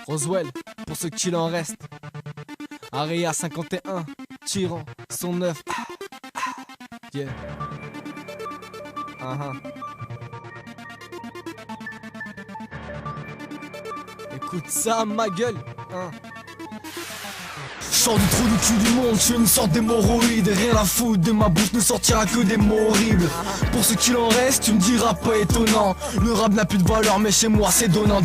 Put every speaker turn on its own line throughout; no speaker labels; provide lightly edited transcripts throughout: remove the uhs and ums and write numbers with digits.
Roswell, pour ceux qu'il en reste. Area 51, Tyran, son 9. Yeah. Écoute ça, ma gueule.
Sors du trou du cul du monde, je suis une sorte d'hémorroïde. Rien à foutre, de ma bouche ne sortira que des mots horribles. Pour ce qu'il en reste, tu me diras pas étonnant. Le rap n'a plus de valeur, mais chez moi c'est donnant.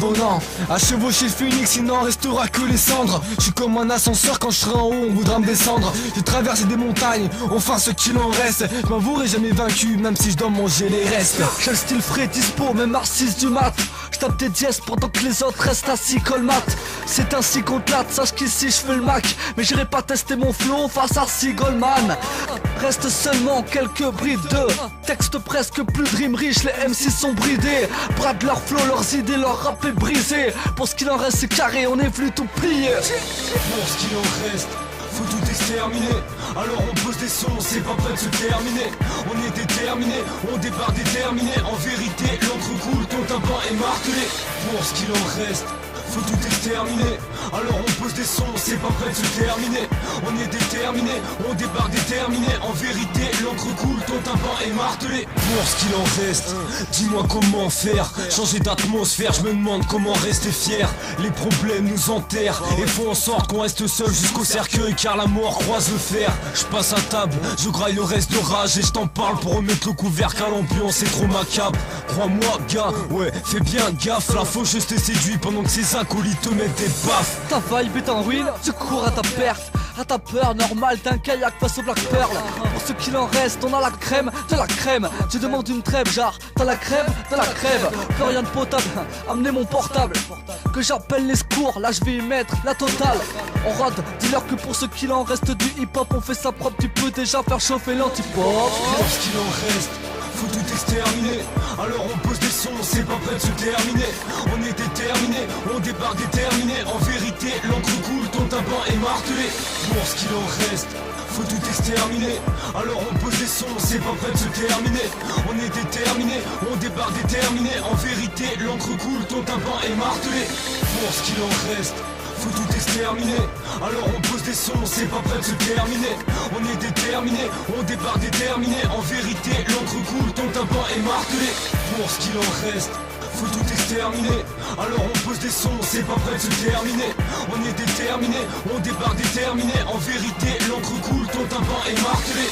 À chevaucher le phénix, il n'en restera que les cendres. Je suis comme un ascenseur, quand je serai en haut, on voudra me descendre. J'ai traversé des montagnes, enfin ce qu'il en reste. Je m'avouerai jamais vaincu, même si je dois manger les restes. J'ai le style frais, dispo, même R6 du mat. Je tape des dièses pendant que les autres restent assis colmat. C'est ainsi qu'on te latte, sache qu'ici je fais le Mac. Mais j'irai pas tester mon flow face à C. Goldman. Reste seulement quelques brides de textes presque plus dream riches. Les MC sont bridés, bradent leur flow, leurs idées, leur rap est brisé. Pour ce qu'il en reste c'est carré, on est venu tout plier.
Pour ce qu'il en reste, faut tout exterminer. Alors on pose des sons, c'est pas prêt de se terminer. On est déterminé, on débarque déterminé. En vérité, l'encre coule, ton tympan est martelé. Pour ce qu'il en reste, faut tout exterminer. Alors on pose des sons, c'est pas prêt de se terminer. On est déterminé, on débarque déterminé. En vérité, l'encre coule, ton tympan est martelé. Pour ce qu'il en reste, dis-moi comment faire. Changer d'atmosphère, je me demande comment rester fier. Les problèmes nous enterrent et font en sorte qu'on reste seul jusqu'au cercueil, car la mort croise le fer. Je passe à table, je graille le reste de rage et je t'en parle pour remettre le couvercle à l'ambiance, c'est trop macabre. Crois-moi gars, ouais, fais bien gaffe. La faucheuse te séduit pendant que ses acolytes te mettent des baffes.
Ta vibe est en ruine, tu cours à ta perte. À ta peur, normal, t'es un kayak face au Black Pearl. Pour ce qu'il en reste, on a la crème de la crème. Tu demandes une trêve, genre, t'as la crème de la crève. Plus rien de potable, amenez mon portable. Que j'appelle les secours, là je vais y mettre la totale. On rôde, dis-leur que pour ce qu'il en reste du hip-hop, on fait ça propre, tu peux déjà faire chauffer l'anti-pop.
Pour ce qu'il en reste, faut tout exterminer. Alors on pose des sons, c'est pas prêt de se terminer. On est déterminé, on débarque déterminé. En vérité, l'encre coule, ton tympan est martelé. Pour ce qu'il en reste, faut tout exterminer. Alors on pose des sons, c'est pas prêt de se terminer. On est déterminé, on débarque déterminé. En vérité, l'encre coule, ton tympan est martelé. Pour ce qu'il en reste, faut tout exterminer. Alors on pose des sons, c'est pas prêt de se terminer. On est déterminé, on débarque déterminé. En vérité, l'encre coule, ton tympan est martelé. Pour ce qu'il en reste, faut tout exterminer. Alors on pose des sons, c'est pas prêt de se terminer. On est déterminé, on débarque déterminé. En vérité, l'encre coule, ton tympan est martelé.